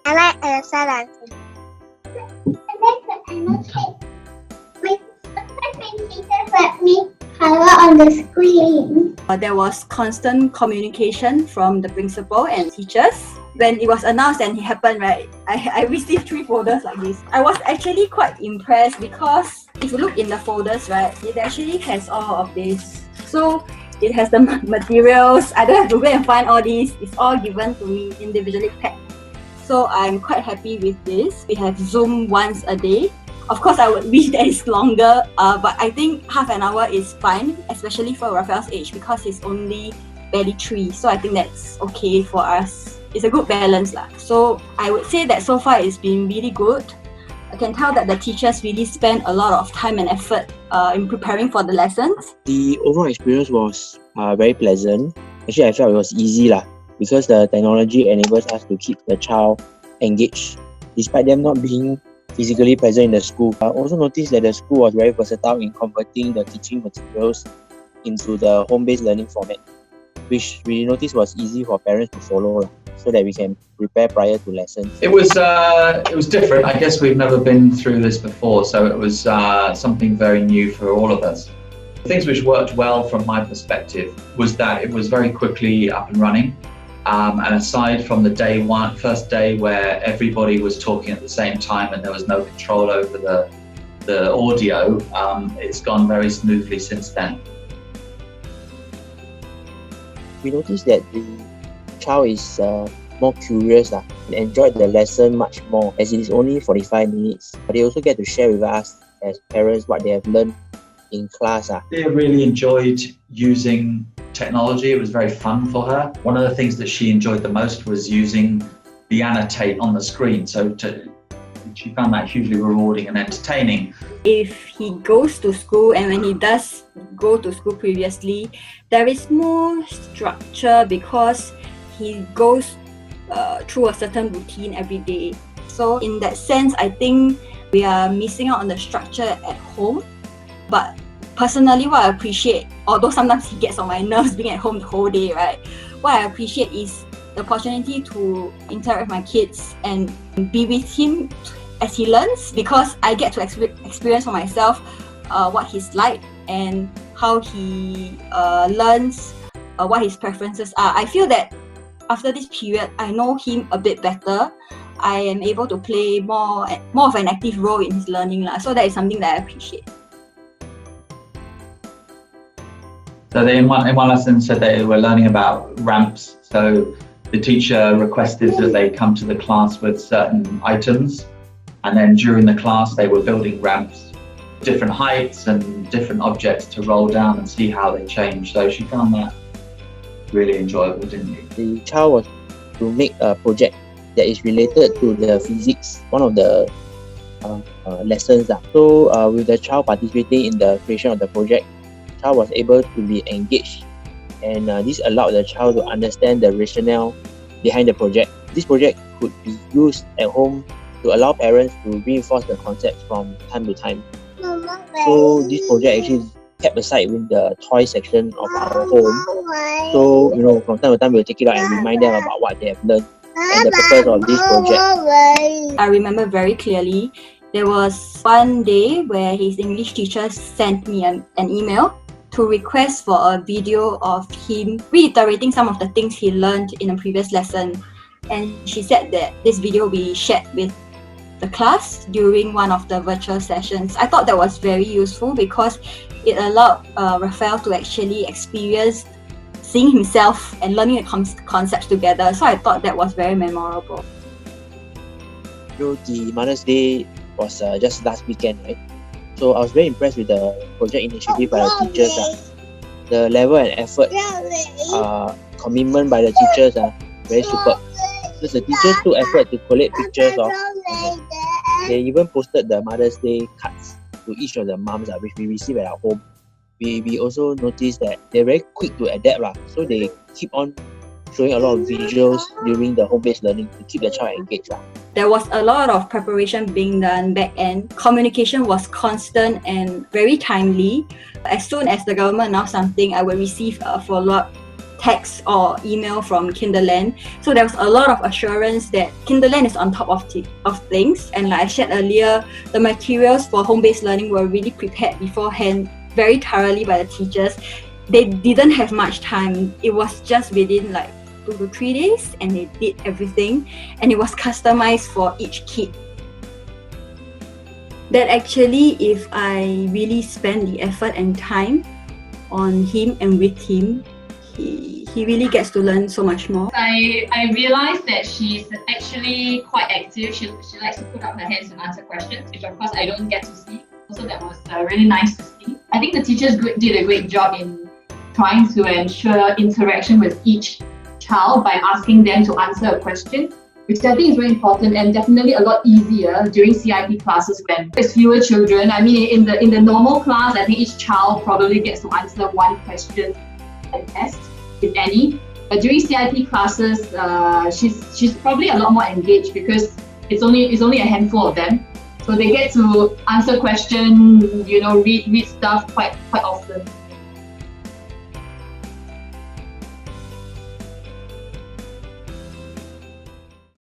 I like Elsa dancing. I like the annotate. My teachers let me color on the screen. There was constant communication from the principal and teachers. When it was announced and it happened, right, I received 3 folders like this. I was actually quite impressed because if you look in the folders, right, it actually has all of this. So it has the materials. I don't have to go and find all these. It's all given to me individually packed. So I'm quite happy with this. We have Zoom once a day. Of course, I would wish that it's longer, but I think half an hour is fine, especially for Raphael's age because he's only barely 3. So I think that's okay for us. It's a good balance lah. So I would say that so far it's been really good. I can tell that the teachers really spend a lot of time and effort in preparing for the lessons. The overall experience was very pleasant. Actually, I felt it was easy lah because the technology enables us to keep the child engaged despite them not being physically present in the school. I also noticed that the school was very versatile in converting the teaching materials into the home-based learning format, which we noticed was easy for parents to follow so that we can prepare prior to lessons. It was different. I guess we've never been through this before, so it was something very new for all of us. Things which worked well from my perspective was that it was very quickly up and running. And aside from the first day where everybody was talking at the same time and there was no control over the audio, it's gone very smoothly since then. We noticed that the child is more curious and enjoyed the lesson much more as it is only 45 minutes. But they also get to share with us as parents what they have learned in class. They really enjoyed using technology. It was very fun for her. One of the things that she enjoyed the most was using the annotate on the screen. She found that hugely rewarding and entertaining. If he goes to school and when he does go to school previously, there is more structure because he goes through a certain routine every day. So in that sense, I think we are missing out on the structure at home. But personally, what I appreciate, although sometimes he gets on my nerves being at home the whole day, right? What I appreciate is the opportunity to interact with my kids and be with him as he learns, because I get to experience for myself what he's like and how he learns, what his preferences are. I feel that after this period, I know him a bit better. I am able to play more of an active role in his learning. So that is something that I appreciate. So they in one lesson said they were learning about ramps. So the teacher requested that they come to the class with certain items, and then during the class they were building ramps, different heights and different objects to roll down and see how they change. So she found that really enjoyable, didn't you? The child was to make a project that is related to the physics, one of the lessons. So with the child participating in the creation of the project, the child was able to be engaged, and this allowed the child to understand the rationale behind the project. This project could be used at home to allow parents to reinforce the concepts from time to time. So this project actually kept aside with the toy section of our home. So from time to time we'll take it out and remind them about what they have learned and the purpose of this project. I remember very clearly there was one day where his English teacher sent me an email to request for a video of him reiterating some of the things he learned in a previous lesson. And she said that this video will be shared with the class during one of the virtual sessions. I thought that was very useful because it allowed Raphael to actually experience seeing himself and learning the concepts together. So I thought that was very memorable. The Mother's Day was just last weekend, right? So I was very impressed with the project initiative by the teachers. The level and effort, commitment by the teachers are very superb. Because the teachers took effort to collate pictures of. They even posted the Mother's Day cards to each of the moms, which we receive at our home. We also noticed that they're very quick to adapt, so they keep on showing a lot of visuals during the home-based learning to keep the child engaged. There was a lot of preparation being done back end. Communication was constant and very timely. As soon as the government announced something, I would receive a follow-up text or email from Kinderland. So there was a lot of assurance that Kinderland is on top of things. And like I shared earlier, the materials for home-based learning were really prepared beforehand, very thoroughly by the teachers. They didn't have much time. It was just within like 2 to 3 days, and they did everything, and it was customized for each kid. That actually, if I really spend the effort and time on him and with him, he really gets to learn so much more. I realized that she's actually quite active. She likes to put up her hands and answer questions, which of course I don't get to see. So that was really nice to see. I think the teachers did a great job in trying to ensure interaction with each child by asking them to answer a question, which I think is very important and definitely a lot easier during CIP classes when there's fewer children. I mean, in the normal class, I think each child probably gets to answer one question at test, if any. But during CIP classes, she's probably a lot more engaged because it's only a handful of them, so they get to answer questions, read stuff quite often.